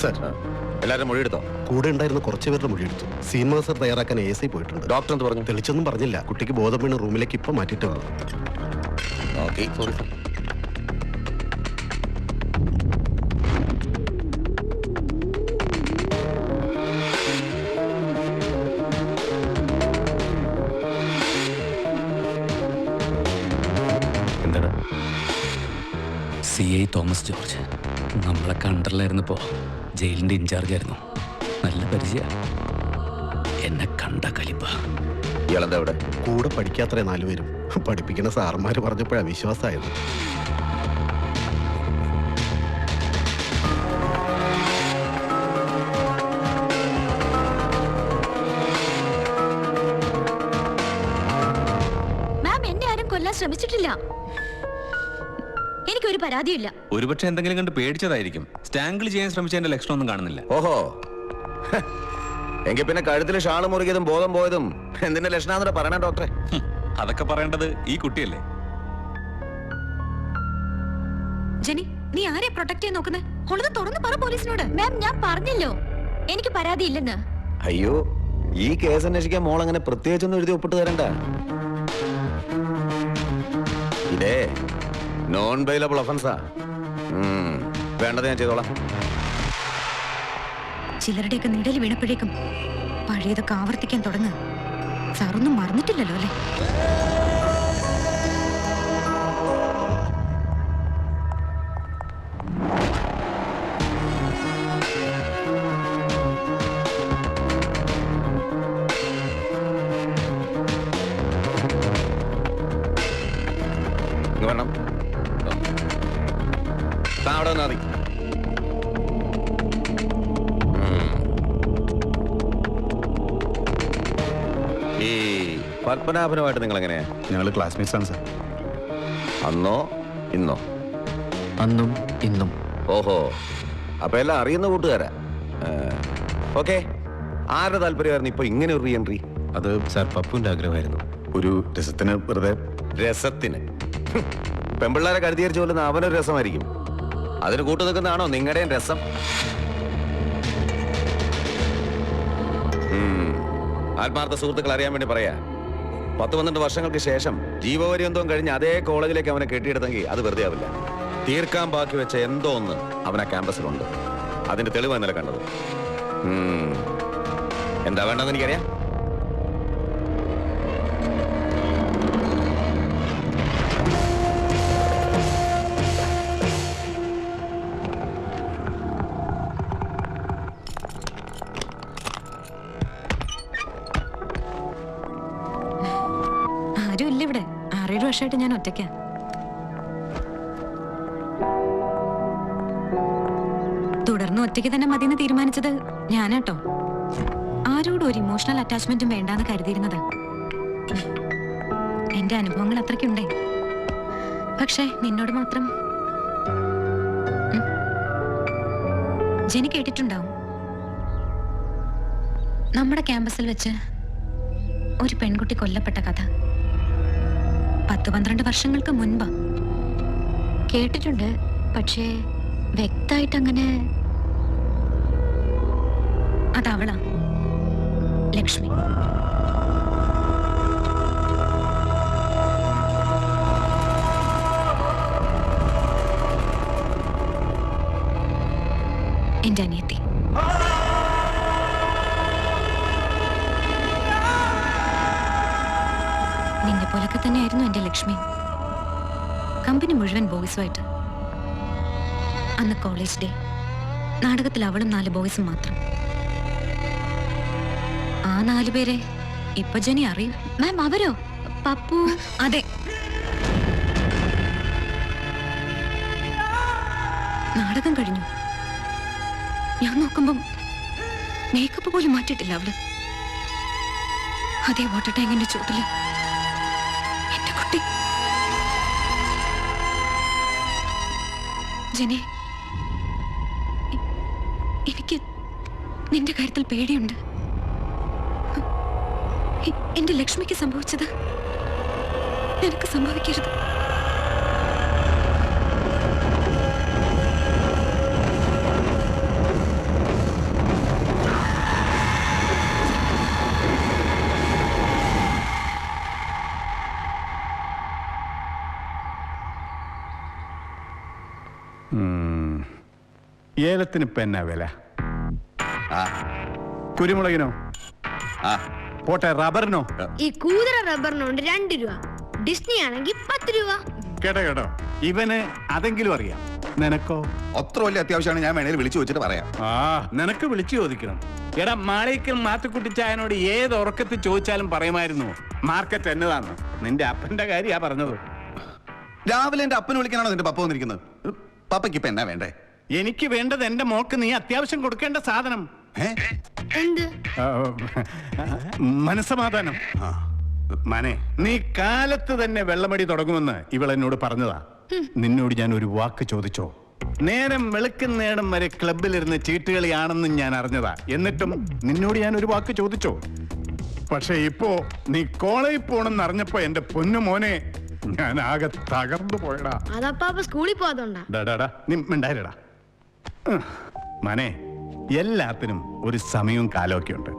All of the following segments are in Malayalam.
സർ, എല്ലാവരും മൊഴിയെടുത്തോ? കൂടെ ഉണ്ടായിരുന്ന കുറച്ച് പേരുടെ മൊഴിയെടുത്തു. സീൻ മാസ്റ്റർ തയ്യാറാക്കാൻ ASI പോയിട്ടുണ്ട്. ഡോക്ടർ എന്ത് പറഞ്ഞു? തെളിച്ചൊന്നും പറഞ്ഞില്ല. കുട്ടിക്ക് ബോധം വീണ് റൂമിലേക്ക് ഇപ്പം മാറ്റിയിട്ടുണ്ട്. Okay, sorry sir. എന്താണ്? CI തോമസ് ജോർജ് നമ്മളൊക്കെ അണ്ടറിലായിരുന്നപ്പോ ജയിലിന്റെ ഇൻചാർജ് ആയിരുന്നു. നല്ല പരിചയ. എന്നെ കണ്ട കലിപ്പ. ഇയാളെന്താ ഇവിടെ? കൂടെ പഠിക്കാത്രേ 4 പേരും. പഠിപ്പിക്കുന്ന സാറന്മാര് പറഞ്ഞപ്പോഴാ വിശ്വാസമായത്. മാം, എന്നെ ആരും കൊല്ലാൻ ശ്രമിച്ചിട്ടില്ല. എനിക്കൊരു പരാതിയില്ല. ഒരുപക്ഷെ എന്തെങ്കിലും കണ്ട് പേടിച്ചതായിരിക്കും. സ്റ്റാങ്കിൾ ചെയ്യാൻ ശ്രമിച്ചതിന്റെ ലക്ഷണമൊന്നും കാണുന്നില്ല. ഓഹോ, എങ്കിൽ പിന്നെ കഴുത്തിൽ ഷാള് മുറുകിയതും ബോധം പോയതും എന്തിന്റെ ലക്ഷണാന്നൂടെ പറയണേ ഡോക്ടറെ? അതൊക്കെ പറയേണ്ടത് ഈ കുട്ടിയല്ലേ. ജെനി, നീ ആരെ പ്രൊട്ടക്ട് ചെയ്യാൻ നോക്കുന്നേ? ഉള്ളത് തുറന്ന് പറ പോലീസിനോട്. മാം, ഞാൻ പറഞ്ഞല്ലോ എനിക്ക് പരാതിയില്ലെന്ന്. അയ്യോ, ഈ കേസ് അന്വേഷിക്കാൻ മോൾ അങ്ങനെ പ്രത്യേകിച്ചൊന്നും എഴുതി ഒപ്പിട്ട് തരണ്ട. ഇതേ നോൺ ബെയിലബിൾ ഒഫൻസാ. വേണ്ടത് ഞാൻ ചെയ്തോളാം. ചിലരുടെയൊക്കെ നിഴൽ വീണപ്പോഴേക്കും പഴയതൊക്കെ ആവർത്തിക്കാൻ തുടങ്ങുക. സാറൊന്നും മറന്നിട്ടില്ലല്ലോ അല്ലേ? വേണം താ അവിടെ വന്നാൽ മതി. ഈ പത്മനാഭനുമായിട്ട് നിങ്ങൾ എങ്ങനെയാ? ഞങ്ങൾ ക്ലാസ്മേറ്റ്സ് ആണ് സർ. അന്നോ ഇന്നോ? അന്നും ഇന്നും. ഓഹോ, അപ്പൊ എല്ലാം അറിയുന്ന കൂട്ടുകാരാ. ഓക്കെ, ആരുടെ താല്പര്യമായിരുന്നു ഇപ്പൊ ഇങ്ങനെ ഒരു റീ എൻട്രി? അത് സാർ പപ്പുവിന്റെ ആഗ്രഹമായിരുന്നു. ഒരു രസത്തിന് വെറുതെ. രസത്തിന്? പെമ്പിള്ളാരെ കരുതിയരിച്ചു കൊല്ലുന്ന അവനൊരു രസമായിരിക്കും. അതിന് കൂട്ടു നിൽക്കുന്നതാണോ നിങ്ങളുടെയും രസം? ആത്മാർത്ഥ സുഹൃത്തുക്കൾ അറിയാൻ വേണ്ടി പറയാ, 10-12 വർഷങ്ങൾക്ക് ശേഷം ജീവപര്യന്തവും കഴിഞ്ഞ് അതേ കോളേജിലേക്ക് അവനെ കെട്ടിയെടുത്തെങ്കിൽ അത് വെറുതെ ആവില്ല. തീർക്കാൻ ബാക്കി വെച്ച എന്തോ ഒന്ന് അവനെ ക്യാമ്പസിലുണ്ട്. അതിന്റെ തെളിവ് ഇന്നലെ കണ്ടത്. എന്താ വേണ്ടെന്ന് എനിക്കറിയാം. ഇവിടെ 6-7 വർഷമായിട്ട് ഞാൻ ഒറ്റയ്ക്കാ. തുടർന്ന് ഒറ്റയ്ക്ക് തന്നെ മതിയെന്ന് തീരുമാനിച്ചത് ഞാനാട്ടോ. ആരോടും ഒരു ഇമോഷണൽ അറ്റാച്ച്മെന്റും വേണ്ടാന്ന് കരുതിയിരുന്നത്. എന്റെ അനുഭവങ്ങൾ അത്രയ്ക്കുണ്ടേ. പക്ഷേ നിന്നോട് മാത്രം. ജെനി കേട്ടിട്ടുണ്ടാവും, നമ്മുടെ ക്യാമ്പസിൽ വെച്ച് ഒരു പെൺകുട്ടി കൊല്ലപ്പെട്ട കഥ. 10-12 വർഷങ്ങൾക്ക് മുൻപ് കേട്ടിട്ടുണ്ട്. പക്ഷേ വ്യക്തമായിട്ട് അങ്ങനെ. അതവളാ, ലക്ഷ്മി. എന്റെ അനിയത്തി. നിന്നെ പോലൊക്കെ തന്നെയായിരുന്നു എന്റെ ലക്ഷ്മി. കമ്പനി മുഴുവൻ ബോയ്സുമായിട്ട്. അന്ന് കോളേജ് ഡേ. നാടകത്തിൽ അവളും 4 ബോയ്സും മാത്രം. ആ 4 പേരെ ഇപ്പൊ ജെനി അറിയും. മാം, അവരോ? പപ്പു? അതെ. നാടകം കഴിഞ്ഞു. ഞാൻ നോക്കുമ്പം മേക്കപ്പ് പോലും മാറ്റിയിട്ടില്ല അവള്. അതേ വാട്ടർ ടാങ്കിന്റെ ചുവട്ടില് എന്റെ കുട്ടി. ജെനി, എനിക്ക് നിന്റെ കാര്യത്തിൽ പേടിയുണ്ട്. എന്റെ ലക്ഷ്മിക്ക് സംഭവിച്ചത് നിനക്ക് സംഭവിക്കരുത്. ഏലത്തിന് ഇപ്പൊ എന്നാ വില? ആ കുരുമുളകിനോ? ആ പോട്ടെ, റബ്ബറിനോ? ഈ കൂതറ റബ്ബറിനുണ്ട് 2 രൂപ, ഡിസ്നി ആണെങ്കിൽ 10 രൂപ. കേട്ടോ, ഇവന് അതെങ്കിലും അറിയാം. നിനക്കോ? അത്ര വലിയ അത്യാവശ്യമാണ്, ഞാൻ വേണേൽ വിളിച്ചു വെച്ചിട്ട് പറയാം. ആ, നിനക്ക് വിളിച്ചു ചോദിക്കണം. എടാ, മാളിക്കൽ മാത്തുക്കുട്ടിച്ചായനോട് ഏത് ഉറക്കത്തിൽ ചോദിച്ചാലും പറയുമായിരുന്നു മാർക്കറ്റ് എന്നതാണ്. നിന്റെ അപ്പന്റെ കാര്യാ പറഞ്ഞത്. രാവിലെ എന്റെ അപ്പനെ വിളിക്കാനാണോ നിന്റെ പപ്പ വന്നിരിക്കുന്നത്? പപ്പയ്ക്ക് ഇപ്പൊ എന്നാ വേണ്ടേ? എനിക്ക് വേണ്ടത് എന്റെ മോക്ക് നീ അത്യാവശ്യം കൊടുക്കേണ്ട സാധനം. എന്ത്? മനസ്സമാധാനം. മനെ, നീ കാലത്ത് തന്നെ വെള്ളമടി തുടങ്ങുമെന്ന് ഇവളെന്നോട് പറഞ്ഞതാ. നിന്നോട് ഞാൻ ഒരു വാക്ക് ചോദിച്ചോ? നേരം വെളുക്കുന്നേടം വരെ ക്ലബിലിരുന്ന് ചീട്ടുകളിയാണെന്ന് ഞാൻ അറിഞ്ഞതാ. എന്നിട്ടും നിന്നോട് ഞാൻ ഒരു വാക്ക് ചോദിച്ചോ? പക്ഷെ ഇപ്പോ നീ കോളേജിൽ പോണെന്ന് അറിഞ്ഞപ്പോ എന്റെ പൊന്നു മോനെ, ഞാൻ ആകെ തകർന്നു പോയടാ. അതപ്പാപ്പ സ്കൂളിൽ പോകാത്തോണ്ടാ. നീ മിണ്ടായിരടാ. മനെ, എല്ലാത്തിനും ഒരു സമയവും കാലമൊക്കെ ഉണ്ട്.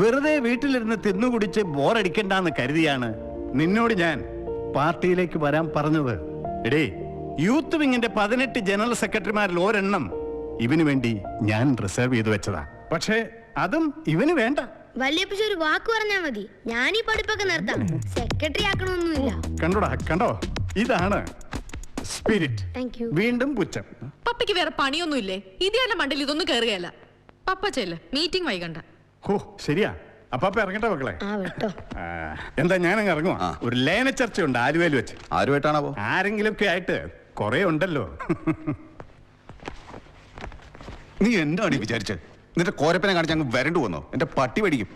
വെറുതെ വീട്ടിലിരുന്ന് തിന്നുകുടിച്ച് ബോറടിക്കണ്ടെന്ന് കരുതിയാണ് നിന്നോട് ഞാൻ പാർട്ടിയിലേക്ക് വരാൻ പറഞ്ഞത്. എടേ, യൂത്ത് വിങ്ങിന്റെ 18 ജനറൽ സെക്രട്ടറിമാരിൽ ഒരെണ്ണം ഇവന് വേണ്ടി ഞാൻ റിസർവ് ചെയ്തു വെച്ചതാ. പക്ഷേ അതും ഇവന് വേണ്ട. വല്യപ്പച്ച ഒരു വാക്ക് പറഞ്ഞാ മതി, ഞാൻ ഈ പഠിപ്പൊക്കെ നിർത്താം. സെക്രട്ടറി ആക്കണമൊന്നുമില്ല. കണ്ടോ, ഇതാണ് സ്പിരിറ്റ്. Thank you. വീണ്ടും പുച്ഛം. പപ്പയ്ക്ക് വേറെ പണിയൊന്നുമില്ലേ? ഇതിന്റെ മണ്ടിൽ ഇതൊന്നും കയറുകയല്ല. പപ്പ ചെല്ല്, മീറ്റിംഗ് വൈകണ്ട. ഓ, ശരിയാ. അപ്പൊ ഇറങ്ങട്ടെ മക്കളെ. ആ വിട്ടോ. എന്താ, ഞാനങ്ങ് ഇറങ്ങുവാ. ഒരു ലേന ചർച്ചയുണ്ട് ആലുവയിൽ വെച്ച്. ആരുമായിട്ടാണോ? ആരെങ്കിലുമൊക്കെ ആയിട്ട് കൊറേ ഉണ്ടല്ലോ. നീ എന്താണ് വിചാരിച്ചത്? നിന്റെ കോരപ്പനെ കാണിച്ച് അങ്ങ് വരണ്ടു വന്നോ? എന്റെ പട്ടി പേടിക്കും.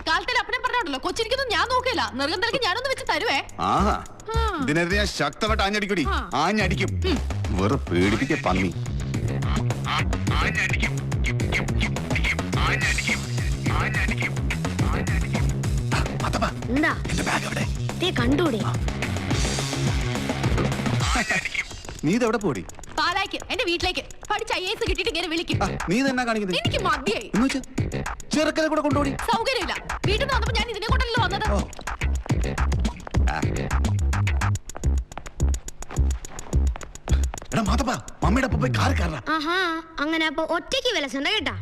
കാലത്തിൽ അപ്പനെ പറഞ്ഞോണ്ടല്ലോ, കൊച്ചിരിക്കുന്നു ഞാൻ നോക്കില്ല. നിർഗന്ധലക്ക് ഞാനൊന്ന് വെച്ച് തരുവേ. ആഹാ, ഇതിനെതിരെ ഞാൻ ശക്തമായിട്ട് ആഞ്ഞടിക്കൂടി. ആഞ്ഞടിക്കും. വെറുതെ പേടിപ്പിക്ക പന്നി. എന്താ കണ്ടൂടെ? നീ ഇതെവിടെ പോടി? പാലായ്ക്ക്, എന്റെ വീട്ടിലേക്ക്. പഠിച്ച IAS കിട്ടിയിട്ട് ഇങ്ങനെ വിളിക്കും. നീ തന്നെ കാണിക്കുന്നത്? എനിക്ക് മതിയായി. ചെറുക്കനെ കൂടെ കൊണ്ടുപോടി. സൗകര്യമില്ല. വീട്ടിൽ നിന്ന് വന്നപ്പോ ഞാൻ ഇതിനെ കൊണ്ടല്ലോ വന്നത്. മമ്മിയുടെ പോയി കാർ കയറാ. ആഹാ, അങ്ങനെ അപ്പൊ ഒറ്റയ്ക്ക് വിലസണ്ട കേട്ടാ.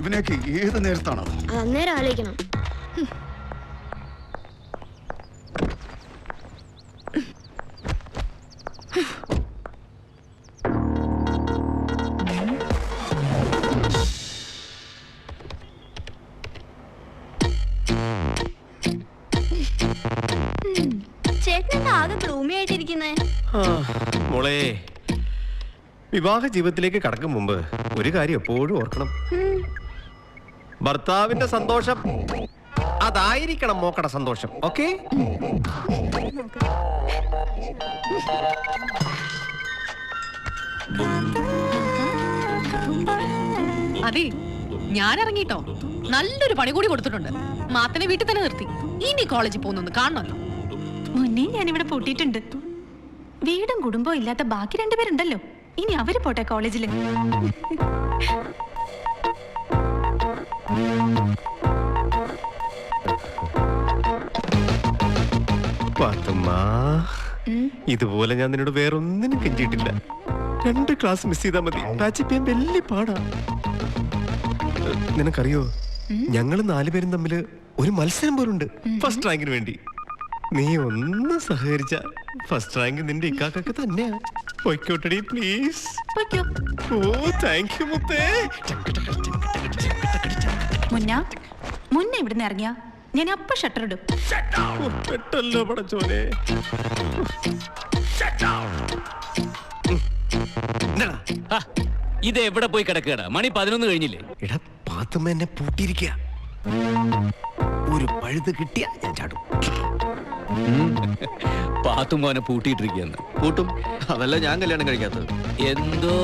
ഇവനെയൊക്കെ ഏത് നേരത്താണോ? അത് അന്നേരം ആലോചിക്കണം. ചേട്ടൻ ആകെ ഗ്ലൂമിയായിട്ടിരിക്കുന്നേ. മോളെ, വിവാഹ ജീവിതത്തിലേക്ക് കടക്കും മുമ്പ് ഒരു കാര്യം എപ്പോഴും ഓർക്കണം. ഭർത്താവിന്റെ സന്തോഷം അതായിരിക്കണം മോക്കടെ സന്തോഷം. ഓക്കേ? അതെ, ഞാൻ ഇറങ്ങിട്ടോ. നല്ലൊരു പണി കൂടി കൊടുത്തിട്ടുണ്ട്. മാത്തനെ വീട്ടിൽ തന്നെ നിർത്തി. ഇനി കോളേജിൽ പോകുന്നു കാണണമല്ലോ. മുന്നേ ഞാനിവിടെ പൂട്ടിയിട്ടുണ്ട്. വീടും കുടുംബവും ഇല്ലാത്ത ബാക്കി 2 പേരുണ്ടല്ലോ. ഇനി അവര് പോട്ടെ കോളേജില്. ഇതുപോലെ ഞാൻ നിന്നോട് വേറൊന്നിനും കെഞ്ചിയിട്ടില്ല. 2 ക്ലാസ് മിസ് ചെയ്താൽ മതി. പാച്ച് ചെയ്യാൻ വലിയ പാടാ. നിനക്കറിയോ, ഞങ്ങൾ 4 പേരും തമ്മിൽ ഒരു മത്സരം പോലുണ്ട് ഫസ്റ്റ് റാങ്കിന് വേണ്ടി. നീ ഒന്ന് സഹകരിച്ച ഫസ്റ്റ് റാങ്ക് നിന്റെ ഇക്കാക്കൊക്കെ തന്നെയാ. പൊയ്ക്കോട്ടടി പ്ലീസ്. ഓ, താങ്ക് യു മുത്തേ. മുന്നേ ഇവിടുന്ന് ഇറങ്ങിയ ഞാൻ അപ്പ ഷട്ടർ ഇടും. പെട്ടല്ലോ പടച്ചോനെ. ഇത് എവിടെ പോയി കിടക്കുകയാണ്? മണി 11 കഴിഞ്ഞില്ലേ? എടാ, പാത്തുമ്മ എന്നെ പൂട്ടിയിരിക്കുക. ഒരു പഴുത് കിട്ടിയ ഞാൻ ചാടും. പാത്തുമ്പോനെ പൂട്ടിയിട്ടിരിക്കുകയെന്ന്. പൂട്ടും. അതല്ല ഞാൻ കല്യാണം കഴിക്കാത്തത്. എന്തോ